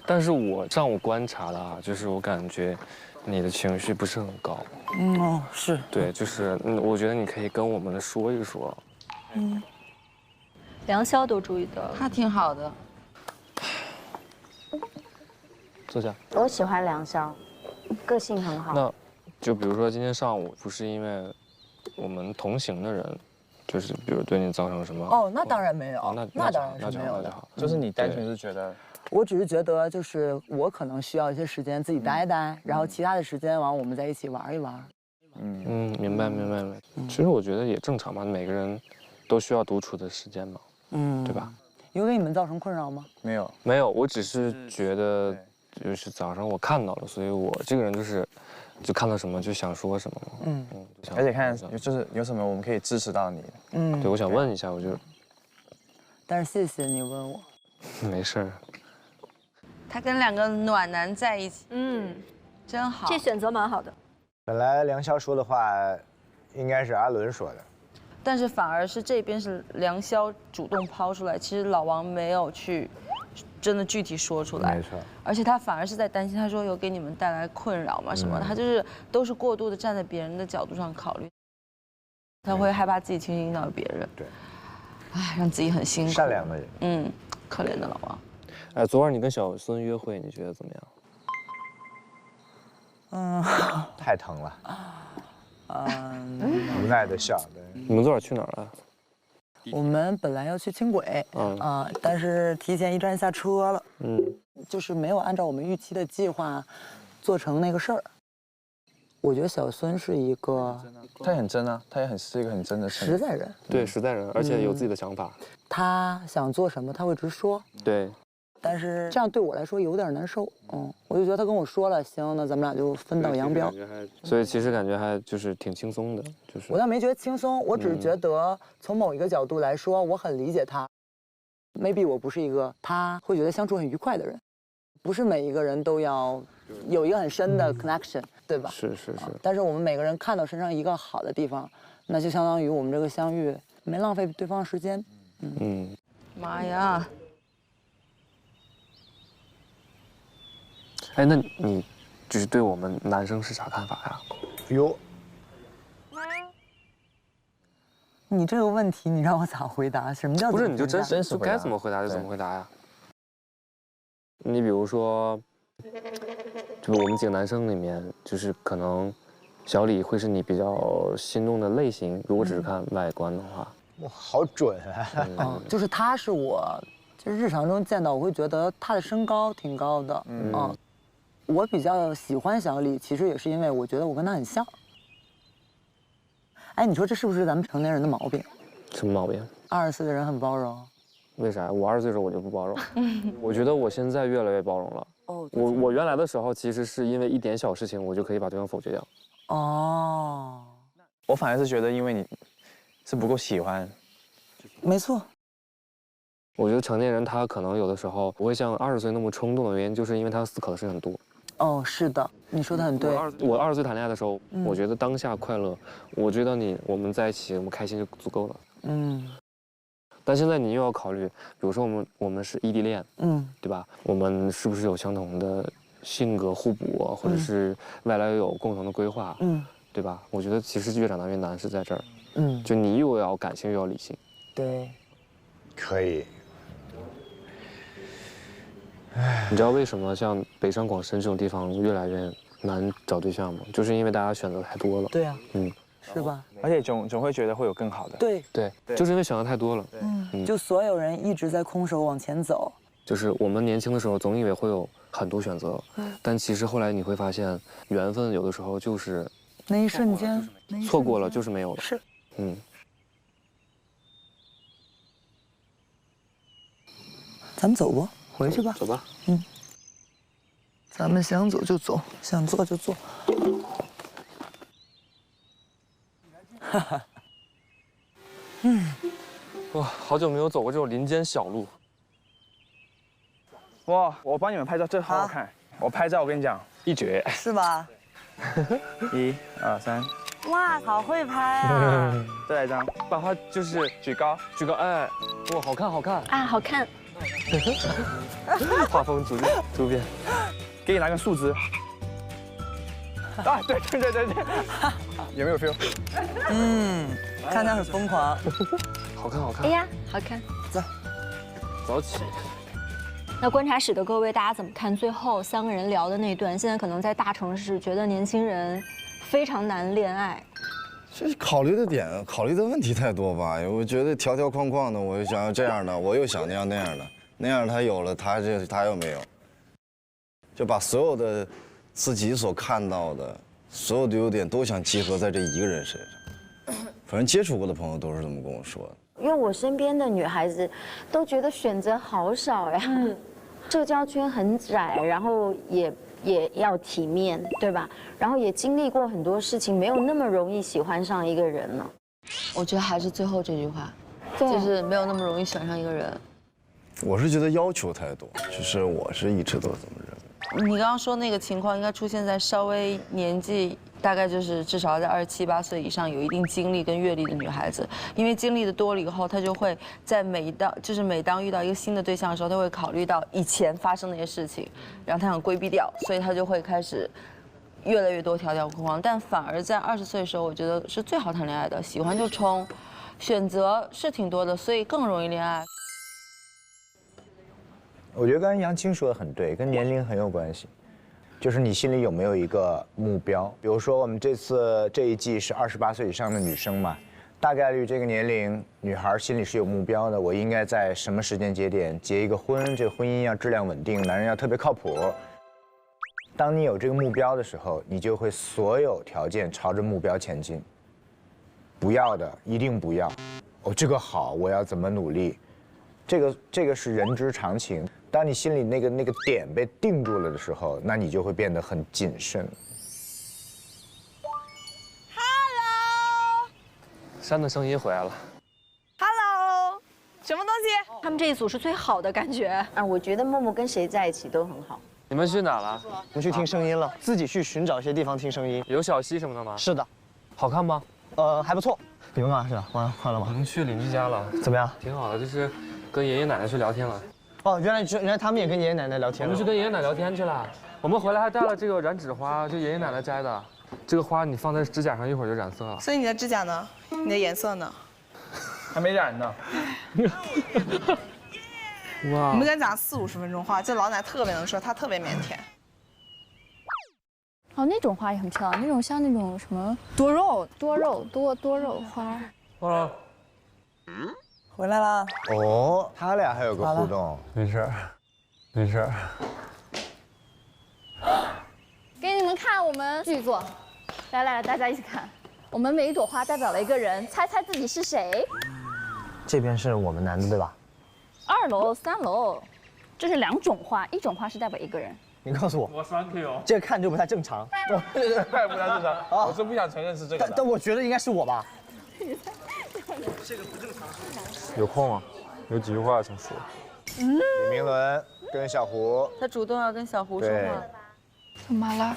但是我上午观察了啊，就是我感觉你的情绪不是很高。哦，是。对，就是我觉得你可以跟我们说一说。梁霄都注意到了，他挺好的。坐下。我喜欢梁霄，个性很好。那，就比如说今天上午不是因为我们同行的人，就是比如对你造成什么？哦，那当然没有。那当然是没有的。就是你单纯是觉得，我只是觉得，就是我可能需要一些时间自己待待，然后其他的时间完我们在一起玩一玩。明白。其实我觉得也正常嘛，每个人都需要独处的时间嘛，对吧？有给你们造成困扰吗？没有，我只是觉得，就是早上我看到了，所以我这个人就看到什么就想说什么嘛。而且看就是有什么我们可以支持到你的。对，我想问一下，我就，但是谢谢你问我。没事儿。他跟两个暖男在一起，真好。这选择蛮好的。本来梁霄说的话，应该是阿伦说的，但是反而是这边是梁霄主动抛出来，其实老王没有去真的具体说出来，没错。而且他反而是在担心，他说有给你们带来困扰吗？什么？他就是都是过度的站在别人的角度上考虑，他会害怕自己情绪影响到别人，对，哎，让自己很辛苦。善良的人，可怜的老王。哎，昨晚你跟小孙约会，你觉得怎么样？太疼了，无奈的笑。你们昨晚去哪儿了？我们本来要去轻轨，但是提前一站下车了，就是没有按照我们预期的计划做成那个事儿。我觉得小孙是一个，他也很真啊，他也是一个很真的实在人，对，实在人，而且有自己的想法。他想做什么他会直说，对。但是这样对我来说有点难受，我就觉得他跟我说了，行，那咱们俩就分道扬镳。所以其实感觉还就是挺轻松的，就是。我倒没觉得轻松，我只是觉得从某一个角度来说，我很理解他。maybe 我不是一个他会觉得相处很愉快的人，不是每一个人都要有一个很深的 connection，对吧？是。但是我们每个人看到身上一个好的地方，那就相当于我们这个相遇没浪费对方时间。妈呀！哎，那你就是对我们男生是啥看法呀？哟，你这个问题你让我咋回答？什么叫不是？你就真实就该怎么回答就怎么回答呀？你比如说，就是我们几个男生里面，就是可能小李会是你比较心动的类型，如果只是看外观的话。哇，好准啊！就是他是我，就是日常中见到，我会觉得他的身高挺高的，我比较喜欢小李，其实也是因为我觉得我跟他很像。哎，你说这是不是咱们成年人的毛病？什么毛病？20岁的人很包容。为啥？我20岁的时候我就不包容。我觉得我现在越来越包容了。我原来的时候其实是因为一点小事情我就可以把对方否决掉。我反而是觉得因为你是不够喜欢。没错。我觉得成年人他可能有的时候不会像20岁那么冲动的原因，就是因为他思考的事情很多。是的，你说的很对。我20岁谈恋爱的时候，我觉得当下快乐，我追到你，我们在一起，我们开心就足够了。但现在你又要考虑，比如说我们是异地恋，对吧？我们是不是有相同的性格互补，或者是未来有共同的规划，对吧？我觉得其实越长大越难是在这儿，就你又要感性又要理性。对，可以。你知道为什么像北上广深这种地方越来越难找对象吗？就是因为大家选择太多了。对啊，是吧？而且总会觉得会有更好的。对，就是因为选择太多了。就所有人一直在空手往前走。就是我们年轻的时候总以为会有很多选择，但其实后来你会发现，缘分有的时候就是那一瞬间，错过了就是没有了。是，咱们走吧，回去吧。走吧。咱们想走就走，想做就做。哇，好久没有走过这种林间小路。哇，我帮你们拍照，这好好看。我拍照，我跟你讲，一绝。是吧？1、2、3。哇，好会拍啊！再来一张，把它就是举高，哎，哇，好看。啊，好看。画风突变，给你拿根树枝。啊，对，有没有 feel？ 看他很疯狂。好看好看。哎呀，好看。早起。那观察室的各位，大家怎么看最后3个人聊的那段？现在可能在大城市，觉得年轻人非常难恋爱。这考虑的问题太多吧？我觉得条条框框的，我又想要这样的，我又想那样的，那样他有了，他又没有，就把所有的自己所看到的所有的优点都想集合在这一个人身上。反正接触过的朋友都是这么跟我说的。因为我身边的女孩子都觉得选择好少呀，社交圈很窄，然后也要体面，对吧？然后也经历过很多事情，没有那么容易喜欢上一个人了。我觉得还是最后这句话，就是没有那么容易喜欢上一个人。我是觉得要求太多，就是我是一直都这么认为。你刚刚说那个情况应该出现在稍微年纪大概就是至少在27、8岁以上，有一定经历跟阅历的女孩子，因为经历的多了以后，她就会在每当遇到一个新的对象的时候，她会考虑到以前发生的一些事情，然后她想规避掉，所以她就会开始越来越多条条框框。但反而在20岁的时候，我觉得是最好谈恋爱的，喜欢就冲，选择是挺多的，所以更容易恋爱。我觉得刚才杨青说的很对，跟年龄很有关系。就是你心里有没有一个目标？比如说我们这一季是28岁以上的女生嘛，大概率这个年龄女孩心里是有目标的，我应该在什么时间节点结一个婚，这个婚姻要质量稳定，男人要特别靠谱。当你有这个目标的时候，你就会所有条件朝着目标前进。不要的一定不要，哦，这个好，我要怎么努力？这个是人之常情。当你心里那个点被定住了的时候，那你就会变得很谨慎。Hello，山的声音回来了。Hello，什么东西？他们这一组是最好的感觉啊，我觉得默默跟谁在一起都很好。你们去哪了？我们去听声音了，自己去寻找一些地方听声音。有小溪什么的吗？是的，好看吗？还不错。你们嘛是吧？换了吗？我们去邻居家了。怎么样？挺好的，就是跟爷爷奶奶去聊天了。哦，原来他们也跟爷爷奶奶聊天了。我们去跟爷爷奶奶聊天去了。我们回来还带了这个染指花，就爷爷奶奶摘的。这个花你放在指甲上，一会儿就染色了。所以你的指甲呢？你的颜色呢？还没染呢。哇！我们跟他讲40、50分钟话，这老奶特别能说，她特别腼腆。哦，那种花也很漂亮，那种像那种什么多肉花。啊，回来啦。哦，他俩还有个互动。没事儿，没事儿。给你们看我们剧作，来，大家一起看。我们每一朵花代表了一个人，猜猜自己是谁？这边是我们男的对吧2楼、3楼，这是2种花，一种花是代表一个人。你告诉我，我3K 哦。这个看就不太正常。对，太不太正常。我是不想承认是这个的。但我觉得应该是我吧。有空啊，有几句话想说。李明伦跟小胡，他主动要跟小胡说话。怎么了？